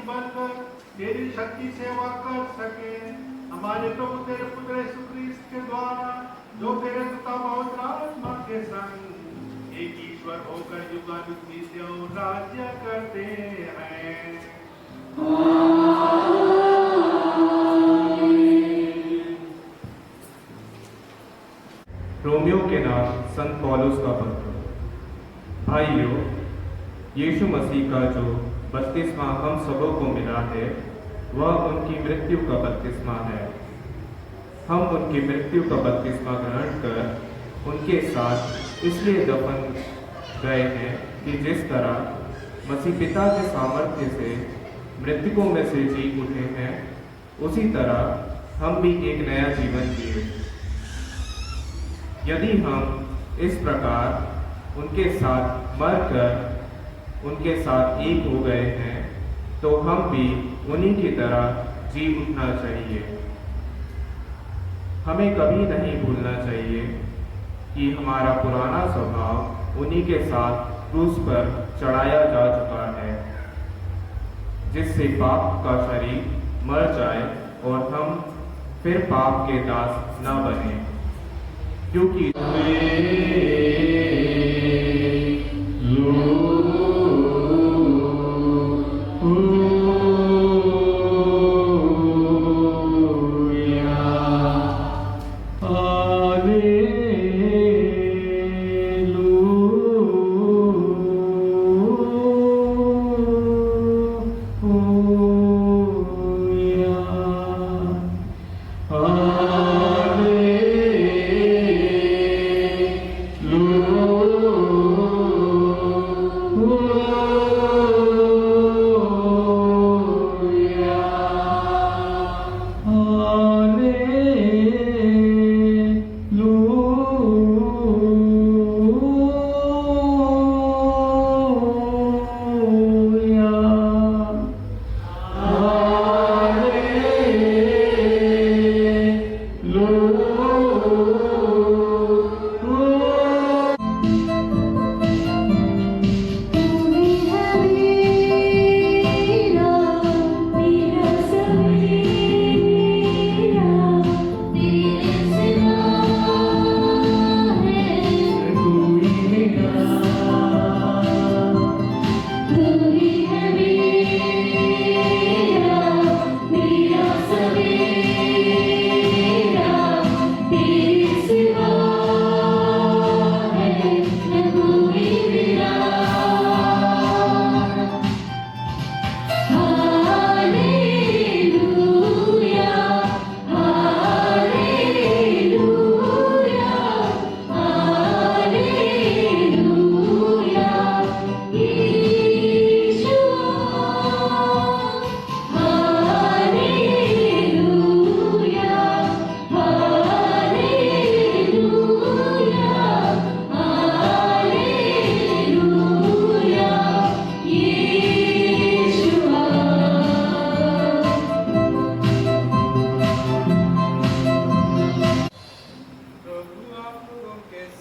बनकर तेरी शक्ति सेवा कर सके। हमारे प्रभु तेरे पुत्र यीशु ख्रीस्त के द्वारा जो तेरे पिता पवित्र आत्मा के संग एक ईश्वर होकर युगानुग नित्य राज्य करते हैं। रोमियो के नाम संत पौलुस का पत्र। भाइयों, यीशु मसीह का जो बपतिस्मा हम सबों को मिला है वह उनकी मृत्यु का बपतिस्मा है। हम उनकी मृत्यु का बपतिस्मा ग्रहण कर उनके साथ इसलिए दफन गए हैं कि जिस तरह मसीह पिता के सामर्थ्य से मृतकों में से जी उठे हैं, उसी तरह हम भी एक नया जीवन जिए। यदि हम इस प्रकार उनके साथ मरकर उनके साथ एक हो गए हैं, तो हम भी उन्हीं की तरह जी उठना चाहिए। हमें कभी नहीं भूलना चाहिए कि हमारा पुराना स्वभाव उन्हीं के साथ क्रूस पर चढ़ाया जा चुका है, जिससे पाप का शरीर मर जाए और हम फिर पाप के दास न बने, क्योंकि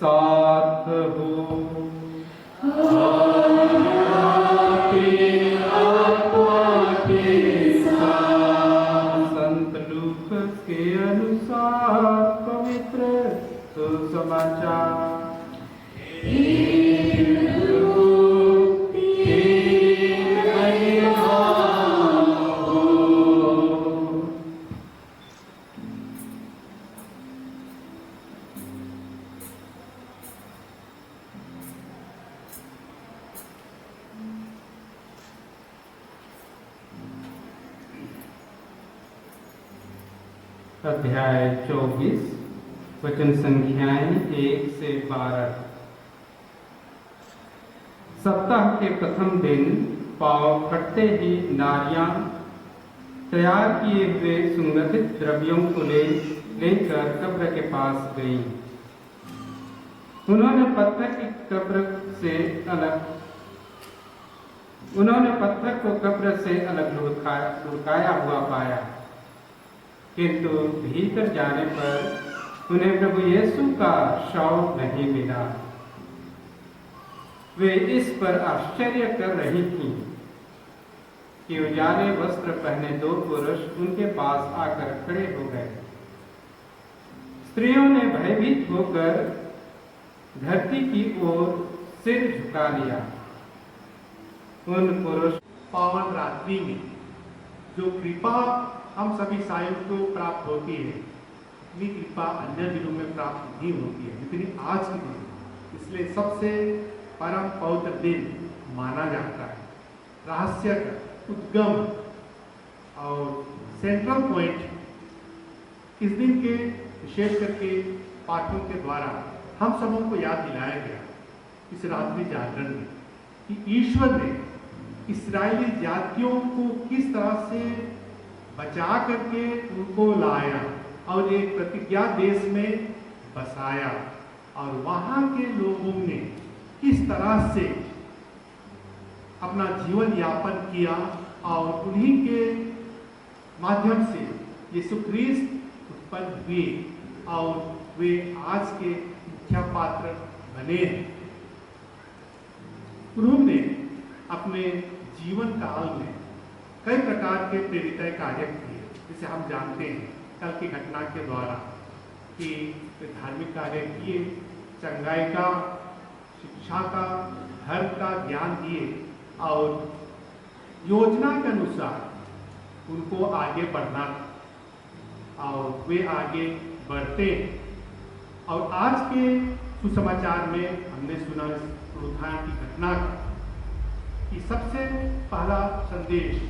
साथ हो। संत लूकास के अनुसार पवित्र सुसमाचार। अध्याय 24 वचन संख्याएं 1 से 12। सप्ताह के प्रथम दिन पाँव फटते ही नारियां तैयार किए हुए सुगंधित द्रव्यों को लेकर कब्र के पास गईं। उन्होंने पत्थर को कब्र से अलग लुढ़काया हुआ पाया, किंतु भीतर जाने पर उन्हें प्रभु यीशु का शव नहीं मिला। वे इस पर आश्चर्य कर रही थीं। कि उजाले वस्त्र पहने दो पुरुष उनके पास आकर खड़े हो गए। स्त्रियों ने भयभीत होकर धरती की ओर सिर झुका लिया। उन पुरुष पावन रात्रि में जो कृपा हम सभी सायों को प्राप्त होती है, इतनी कृपा अन्य दिनों में प्राप्त नहीं होती है जितनी आज के दिन। इसलिए सबसे परम पवित्र दिन माना जाता है। रहस्य का उद्गम और सेंट्रल पॉइंट इस दिन के विशेष करके पाठों के द्वारा हम सबों को याद दिलाया गया इस रात्रि जागरण में कि ईश्वर ने इस्राएली जातियों को किस तरह से बचा करके उनको लाया और एक प्रतिज्ञा देश में बसाया, और वहां के लोगों ने किस तरह से अपना जीवन यापन किया और उन्हीं के माध्यम से यीशु ख्रीस्त उत्पन्न हुए और वे आज के मुख्य पात्र बने हैं। उन्होंने अपने जीवन काल में कई प्रकार के प्रेरित कार्य किए, जिसे हम जानते हैं कल की घटना के द्वारा कि धार्मिक कार्य किए, चंगाई का, शिक्षा का, धर्म का ज्ञान दिए और योजना के अनुसार उनको आगे बढ़ना और वे आगे बढ़ते। और आज के सुसमाचार में हमने सुना इस पुनरुत्थान की घटना का कि सबसे पहला संदेश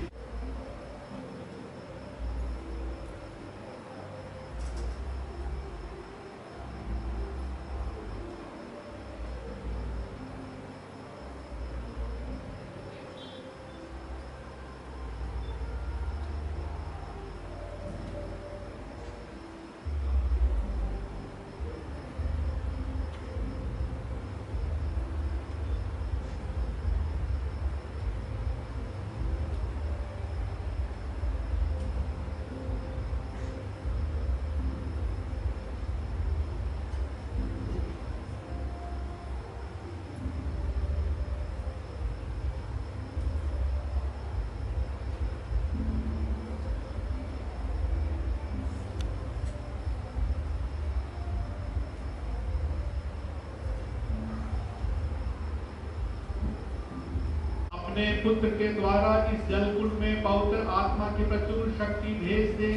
अपने पुत्र के द्वारा इस जलकुंड में पवित्र आत्मा की प्रचुर शक्ति भेज दे,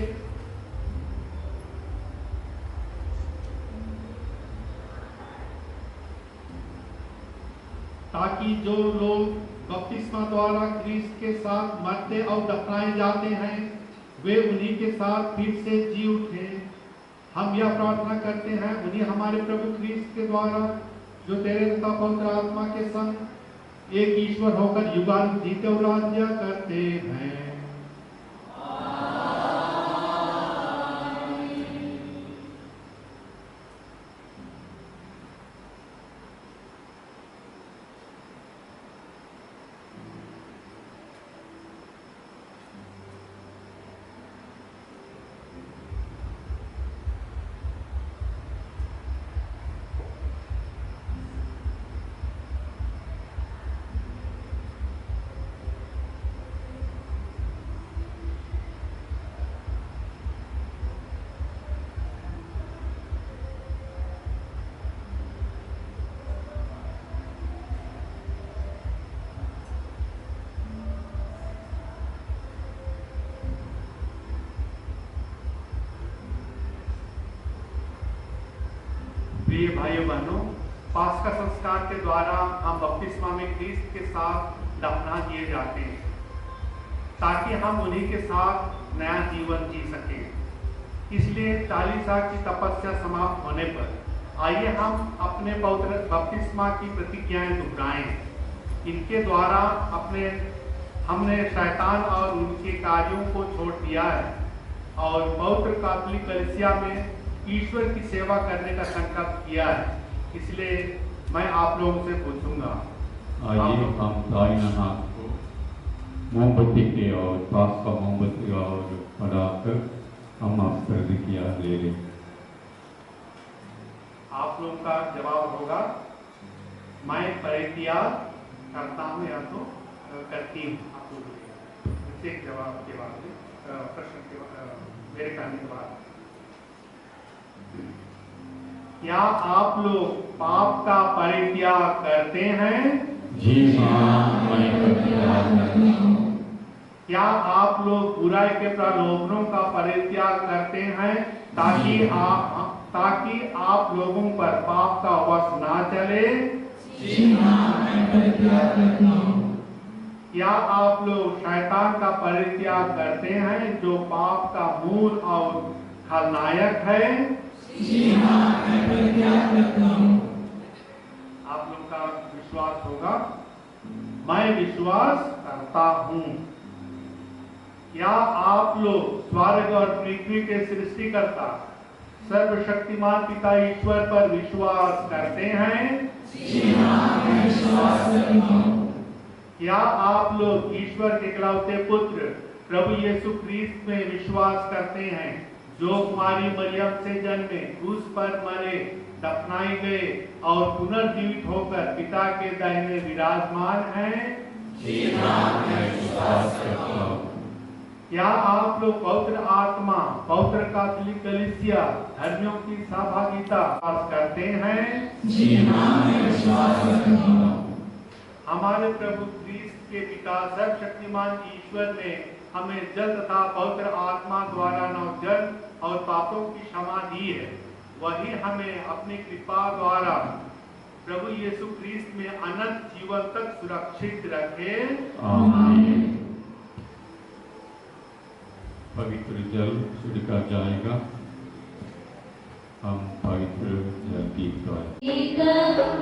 ताकि जो लोग बपतिस्मा द्वारा ख्रीस्त के साथ मरते और दफनाए जाते हैं वे उन्हीं के साथ फिर से जी उठे। हम यह प्रार्थना करते हैं उन्हीं हमारे प्रभु ख्रीस्त के द्वारा, जो तेरे तथा पवित्र आत्मा के संग एक ईश्वर होकर युगान जीते और राज्य करते हैं। प्रिय भाइयों बहनों, पास्का संस्कार के द्वारा हम बपतिस्मा में ख्रीस्त के साथ दफना किए जाते हैं ताकि हम उन्हीं के साथ नया जीवन जी सकें। इसलिए 40 साल की तपस्या समाप्त होने पर आइए हम अपने पवित्र बपतिस्मा की प्रतिज्ञाएं दोहराएं। इनके द्वारा हमने शैतान और उनके कार्यों को छोड़ दिया है और पवित्र कैथोलिक कलीसिया में ईश्वर की सेवा करने का संकल्प किया है। इसलिए मैं आप लोगों से पूछूंगा, आइए हम दाहिना हाथ को मोमबत्ती के और पास का मोमबत्ती और बढ़ाकर हम आप प्रतिज्ञा ले लें। आप लोगों का जवाब होगा, मैं प्रतिज्ञा करता हूँ या तो करती हूँ। आप लोग एक जवाब के बाद प्रश्न के मेरे कहने के बाद, क्या आप लोग पाप का परित्याग करते हैं? जी हाँ, मैं परित्याग करता हूँ। क्या आप लोग बुराई के प्रलोभनों का परित्याग करते हैं ताकि आप लोगों पर पाप का वश ना चले? जी हाँ, मैं परित्याग करता हूँ। क्या आप लोग शैतान का परित्याग करते हैं जो पाप का मूल और खलनायक है? जी हाँ, मैं परित्याग करता हूँ। आप लोग का विश्वास होगा, मैं विश्वास करता हूँ। क्या आप लोग स्वर्ग और पृथ्वी के सृष्टिकर्ता सर्वशक्तिमान पिता ईश्वर पर विश्वास करते हैं? जी हाँ, मैं विश्वास करता हूँ। क्या आप लोग ईश्वर के इकलौते पुत्र प्रभु यीशु ख्रीस्त में विश्वास करते हैं, जो कुमारी मरियम से जन्मे, क्रूस पर मरे, दफनाए गए और पुनर्जीवित होकर पिता के दाहिने विराजमान हैं? जी हाँ, मैं विश्वास करता हूँ। क्या आप लोग पवित्र आत्मा, पवित्र कैथोलिक कलीसिया, धर्मियों की सहभागिता विश्वास करते हैं? जी हाँ, मैं विश्वास करता हूँ। हमारे प्रभु ख्रीस्त के पिता सर्वशक्तिमान ईश्वर ने हमें जल तथा पवित्र आत्मा द्वारा नवजन्म और पापों की क्षमा दी है। वही हमें अपनी कृपा द्वारा प्रभु यीशु ख्रीस्त में अनंत जीवन तक सुरक्षित रखे। आमीन। पवित्र जल छिड़का जाएगा। हम पवित्र जल पीकर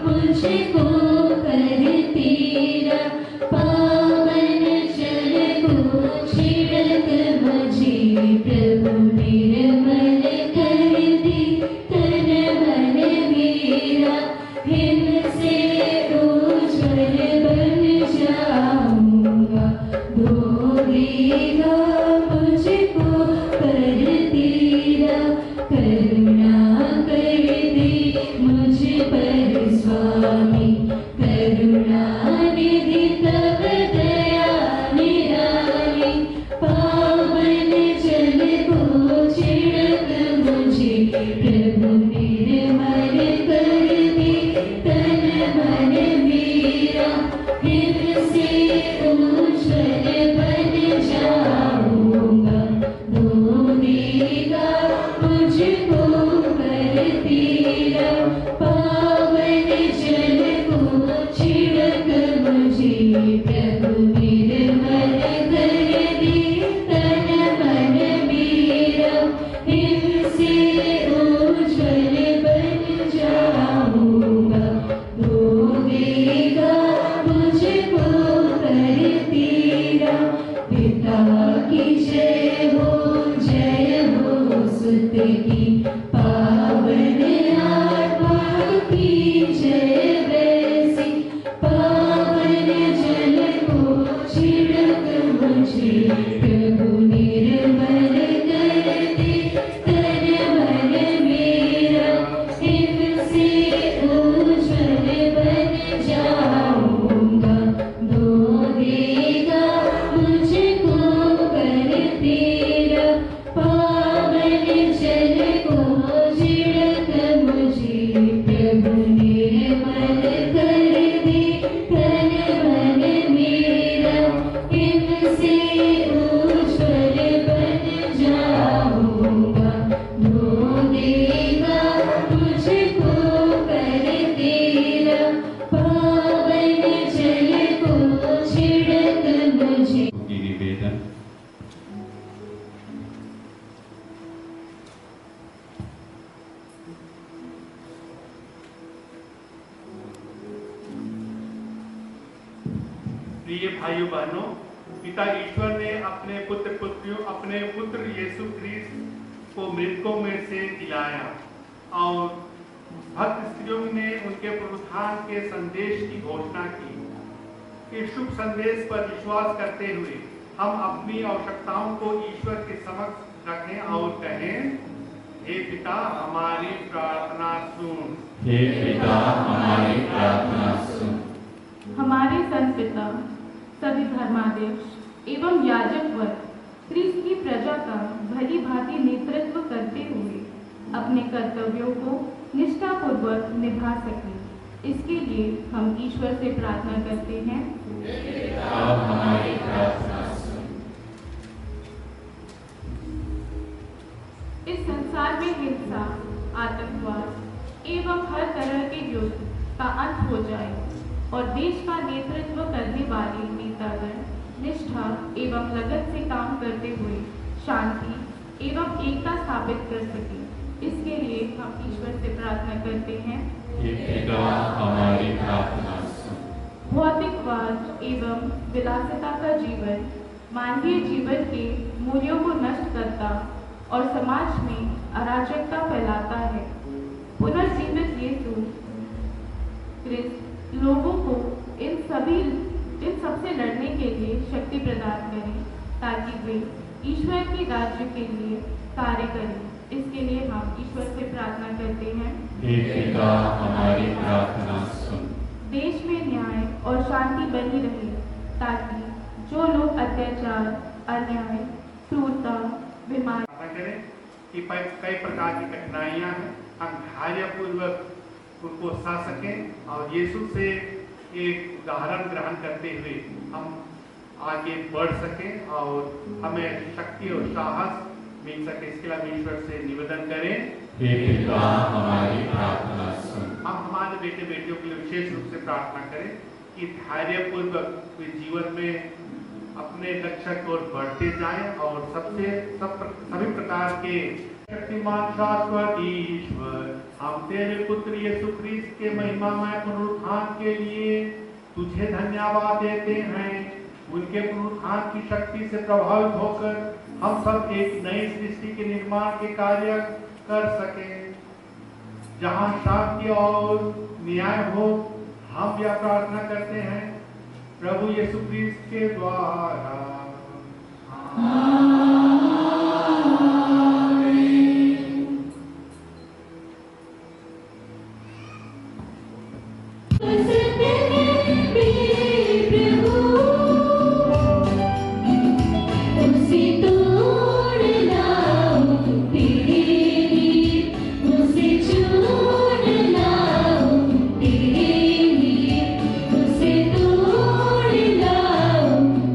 मुझको कर तेरा पावन जल को छिड़क मुझे प्रभु निर्मल कर दे तन मन मेरा, हिमसे उज्ज्वल बन जाऊंगा, धोएगा मुझको कर तेरा, करुणा कर दे मुझ पर स्वामी, करुणा निधि तब दया निराली, पावन जल को छिड़क मुझे प्रभु निर्मल कर दे तन मन मेरा, हिमसे उज्ज्वल बन जाऊंगा, धोएगा मुझको कर तेरा, पावन जल को छिड़क मुझे प्रभु निर्मल कर दे तन मन मेरा, हिमसे उज्ज्वल बन जाऊंगा, धोएगा मुझको कर तेरा, पिता की जय हो सुत की, पावन आत्मा की जय वैसी, पावन जल को छिड़क मुझे प्रभु निर्मल कर दे तन मन मेरा, हिमसे उज्ज्वल बन जाऊंगा, धोएगा मुझको कर तेरा, पावन जल को छिड़क मुझे प्रभु निर्मल कर दे तन मन मेरा, हिमसे उज्ज्वल बन जाऊंगा, धोएगा मुझको कर तेरा, पावन जल को छिड़क मुझे। की निवेदन। प्रिय भाइयों बहनों, पिता ईश्वर ने अपने पुत्र यीशु ख्रीस्त को मृतकों में से जिलाया और भक्त स्त्रियों ने उनके पुनरुत्थान के संदेश की घोषणा की। इस शुभ संदेश पर विश्वास करते हुए हम अपनी आवश्यकताओं को ईश्वर के समक्ष रखें और कहें, हे पिता हमारी प्रार्थना सुन। हे पिता हमारी प्रार्थना सुन। हमारे संत पिता, सभी धर्माध्यक्ष, एवं याजक वर्ग क्रिस्त की प्रजा का भली भांति नेतृत्व करते हुए अपने कर्तव्यों को निष्ठापूर्वक निभा सकें। इसके लिए हम ईश्वर से प्रार्थना करते हैं। आप हमारी प्रार्थना सुन। इस संसार में हिंसा, आतंकवाद एवं हर तरह के युद्ध का अंत हो जाए और देश का नेतृत्व करने वाले नेतागण निष्ठा एवं लगन से काम करते हुए शांति एवं एकता स्थापित कर सके। इसके लिए हम ईश्वर से प्रार्थना करते हैं। हे पिता हमारी प्रार्थना सुन। भौतिकवाद एवं विलासिता का जीवन मानवीय जीवन के मूल्यों को नष्ट करता और समाज में अराजकता फैलाता है। पुनर्जीवित यीशु क्रिस्त लोगों को इन सबसे लड़ने के लिए शक्ति प्रदान करें ताकि वे ईश्वर के राज्य के लिए कार्य करें। इसके लिए हम ईश्वर से प्रार्थना करते हैं। हे पिता हमारी प्रार्थना सुन। देश में न्याय और शांति बनी रहे ताकि जो लोग अत्याचार, अन्याय, क्रूरता, बीमारी प्रार्थना करें कि कई प्रकार की कठिनाइयां हैं, हम धैर्यपूर्वक उनको सह सकें और यीशु से एक उदाहरण ग्रहण करते हुए हम आगे बढ़ सकें और हमें शक्ति और साहस मिल सके। इसके लिए हम ईश्वर से निवेदन करें। हे पिता हमारी प्रार्थना सुन। हम हमारे बेटे बेटियों के लिए विशेष रूप से प्रार्थना करें कि धैर्यपूर्वक वे जीवन में अपने लक्ष्य की ओर बढ़ते जाएं और सभी प्रकार के शक्तिमान शाश्वत ईश्वर, हम तेरे पुत्र यीशु ख्रीस्त के महिमामय पुनरुत्थान के लिए तुझे धन्यवाद देते हैं। उनके पुनरुत्थान की शक्ति से प्रभावित होकर हम सब एक नई सृष्टि के निर्माण के कार्य कर सकें जहां शांति और न्याय हो। हम यह प्रार्थना करते हैं प्रभु यीशु ख्रीस्त के द्वारा।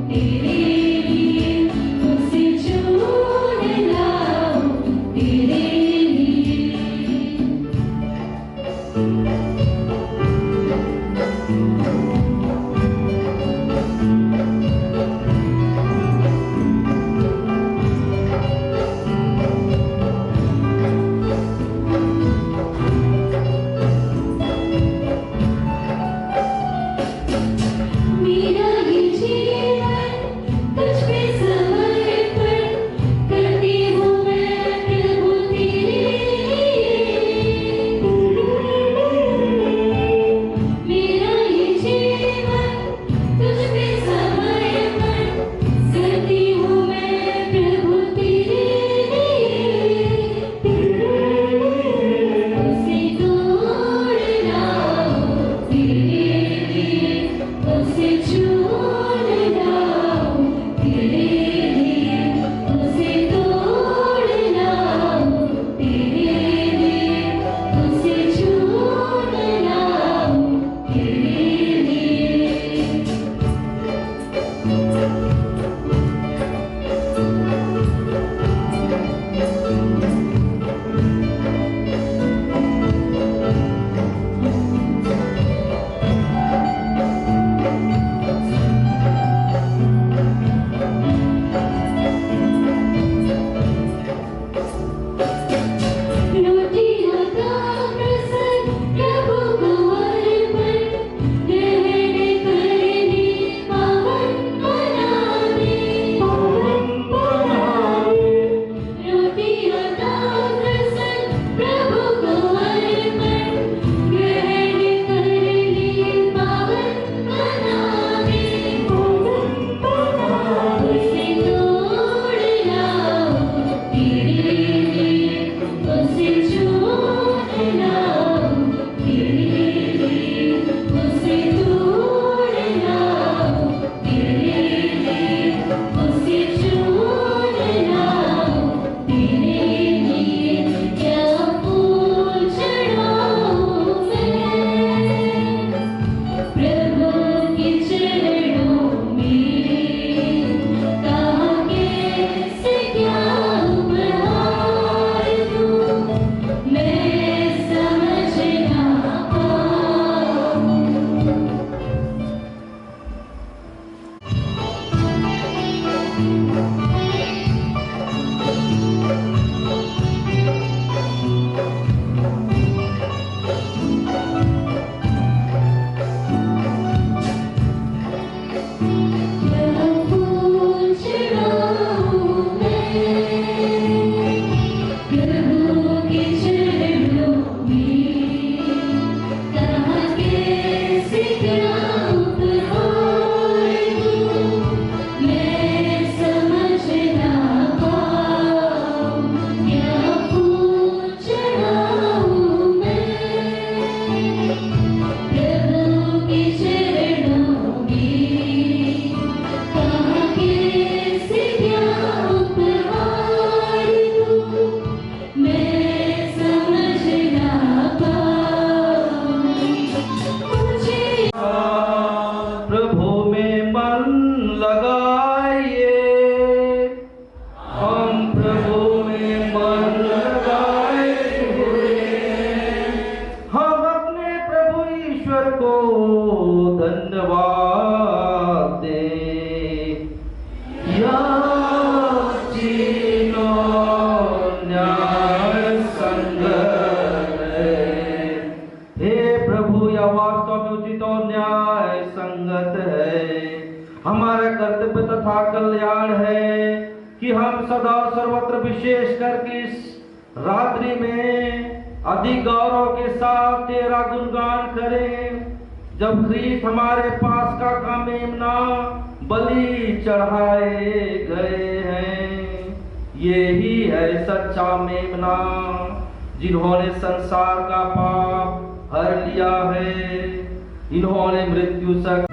तेरे हैं कि हम सदा और सर्वत्र विशेष करके इस रात्रि में अधिक गौरव के साथ तेरा गुणगान करें, जब ख्रीस्त हमारे पास का मेमना बलि चढ़ाए गए हैं। ये ही है सच्चा मेमना जिन्होंने संसार का पाप हर लिया है। इन्होंने मृत्यु से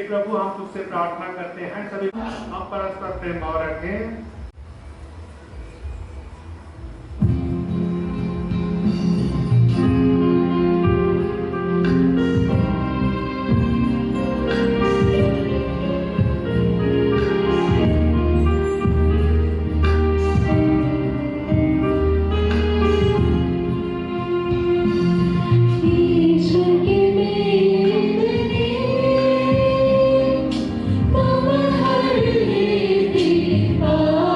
प्रभु हम तुझसे प्रार्थना करते हैं, सभी हम परस्पर प्रेम भाव रखें। Oh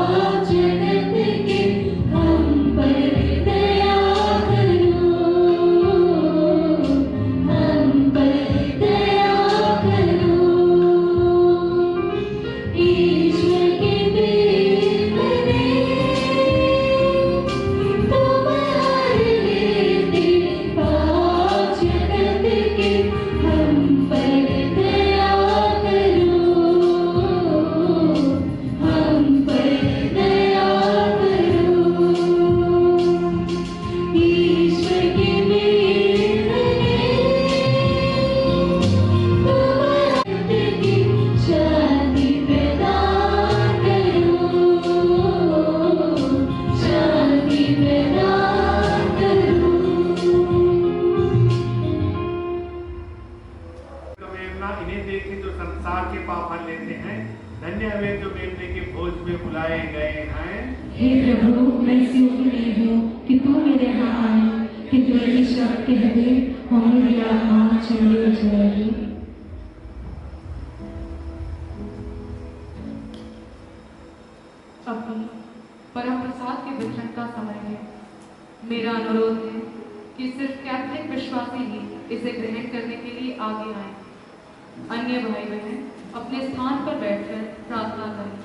ना इन्हें देखे जो संसार के पाप हर लेते हैं, धन्य वे जो मेमने के भोज में बुलाए गए हैं। हे प्रभु, मैं इस योग्य नहीं हूँ कि तू मेरे यहाँ आए, किंतु यदि शब्द कह दे और मेरी आत्मा चली जाएगी। अभी परम प्रसाद के वितरण का समय है। मेरा अनुरोध है कि सिर्फ कैथोलिक विश्वासी ही इसे ग्रहण करने के लिए आगे आए। अन्य भाई बहन अपने स्थान पर बैठकर प्रार्थना करें।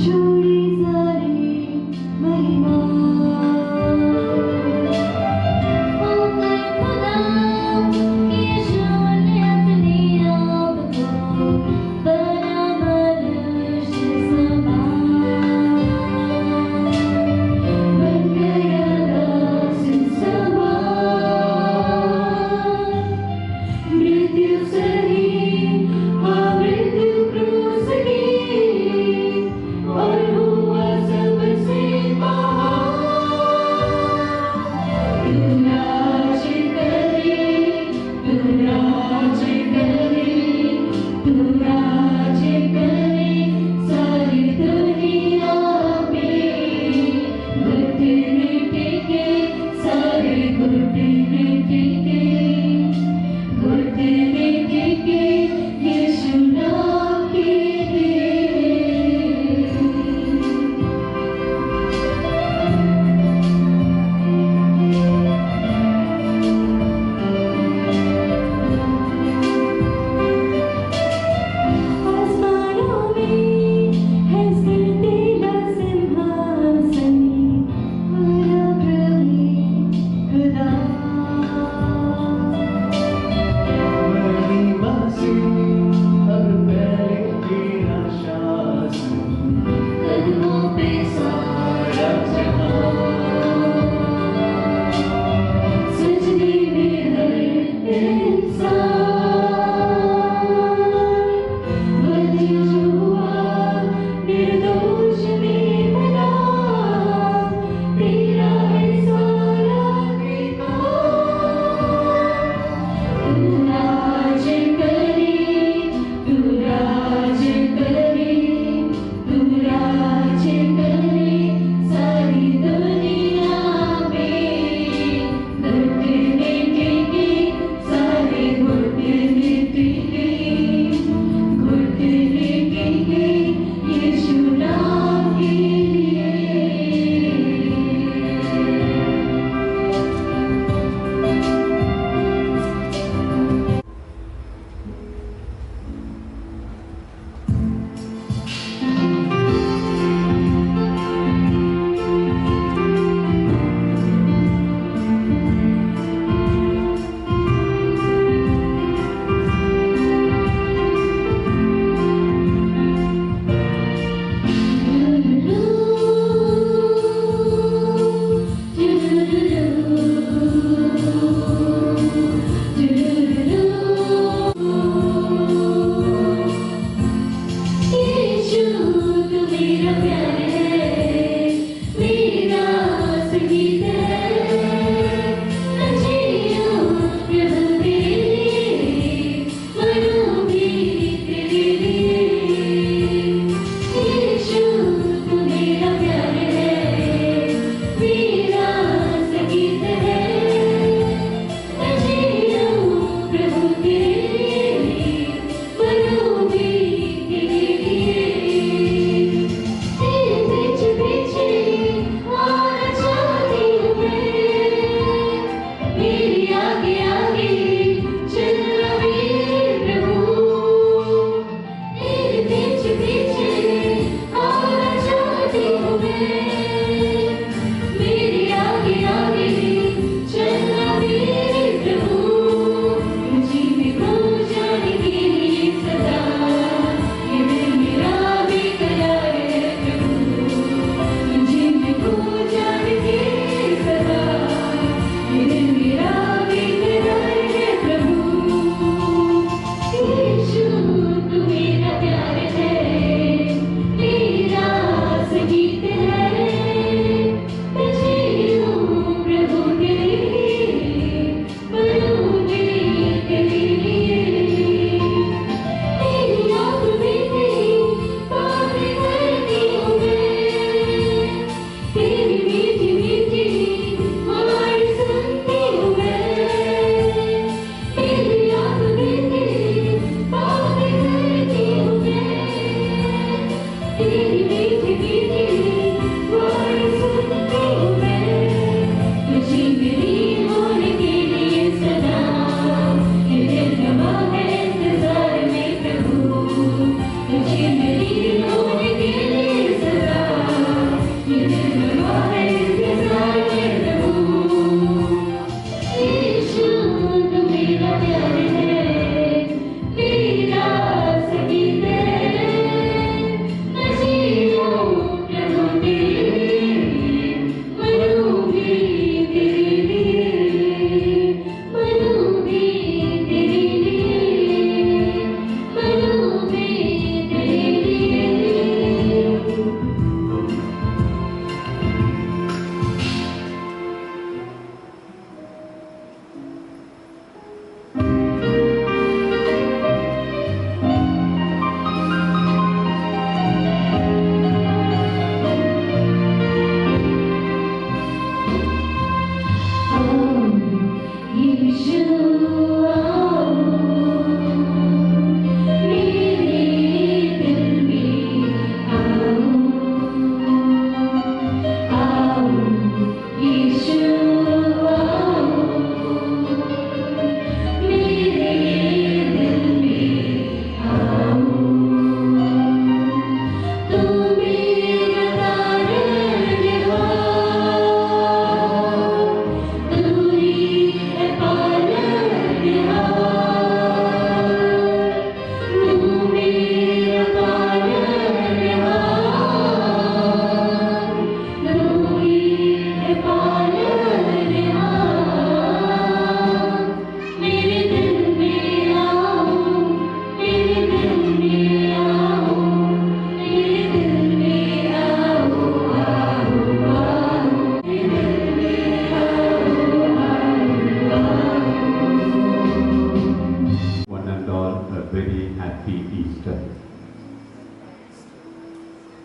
छोड़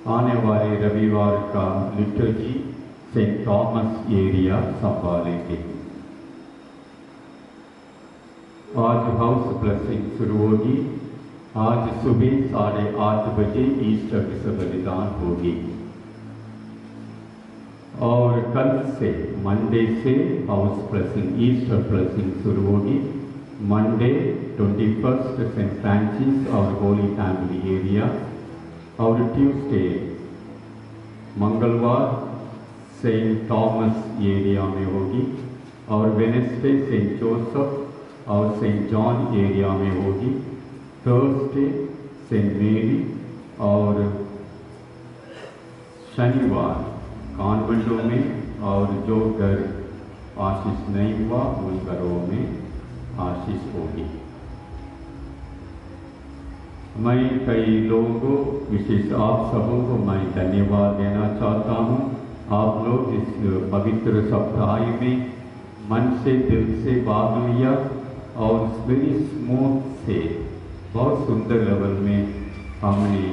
आने वाले रविवार का लिटर्जी सेंट थॉमस एरिया संभालेंगे। आज हाउस ब्लेसिंग शुरू होगी। आज सुबह 8:30 बजे ईस्टर विश्व बलिदान होगी और कल से मंडे से हाउस ब्लेसिंग ईस्टर ब्लेसिंग शुरू होगी। मंडे 21 सेंट फ्रांसिस और होली फैमिली एरिया और ट्यूसडे मंगलवार सेंट थॉमस एरिया में होगी और वेडनेसडे सेंट जोसेफ और सेंट जॉन एरिया में होगी। थर्सडे सेंट मेरी और शनिवार कॉन्वेंटों में और जो घर आशीष नहीं हुआ उन घरों में आशीष होगी। मैं कई लोगों विशेष आप सबों को मैं धन्यवाद देना चाहता हूँ। आप लोग इस पवित्र सप्ताह में मन से दिल से भाग लिया और वेरी स्मूथ से बहुत सुंदर लेवल में हमने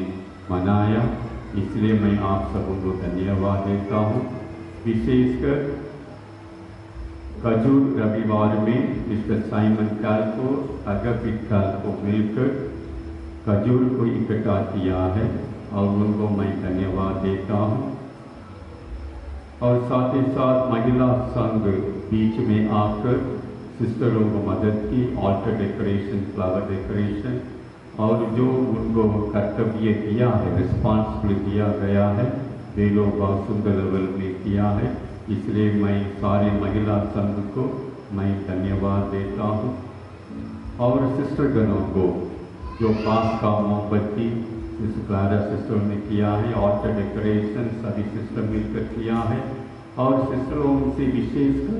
मनाया, इसलिए मैं आप सबों को धन्यवाद देता हूँ। विशेषकर खजूर रविवार में मिस्टर साइमन कैल्को अगपित कैल्को मिलकर खजूर को इकट्ठा किया है और उनको मैं धन्यवाद देता हूँ। और साथ ही साथ महिला संघ बीच में आकर सिस्टरों को मदद की, ऑल्टर डेकोरेशन, फ्लावर डेकोरेशन और जो उनको कर्तव्य दिया है, रिस्पॉन्सिबिलिटी दिया गया है, वे लोग बहुत सुंदर लेवल में किया है। इसलिए मैं सारे महिला संघ को मैं धन्यवाद देता हूँ। और सिस्टर गणों को जो पास का मोमबत्ती सिस्टर क्लारा सिस्टर ने किया है, ऑल्टर डेकोरेशन सभी सिस्टर मिलकर किया है। और सिस्टरों से विशेषकर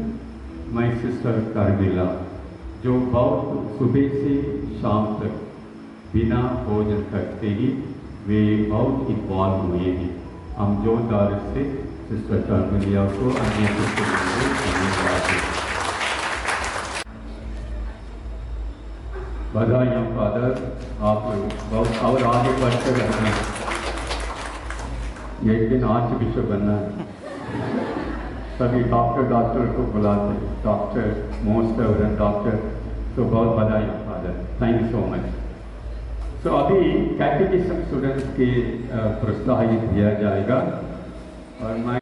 मैं सिस्टर कार्मेला जो बहुत सुबह से शाम तक बिना भोजन करते ही वे बहुत इन्वॉल्व हुए हैं। हम जोरदार से सिस्टर कार्मेला को अन्य सिस्टर को धन्यवाद दें। बधाइयाँ फादर, आप बहुत और आगे बढ़ते रहना। एक दिन आर्च बिशप बनना है। सभी डॉक्टर को बुलाते, डॉक्टर मोस्ट रेवरेंड डॉक्टर, तो बहुत बधाइयाँ father, thank you so much. तो अभी कैटेकिज्म स्टूडेंट्स के प्रोत्साहित किया जाएगा और मैं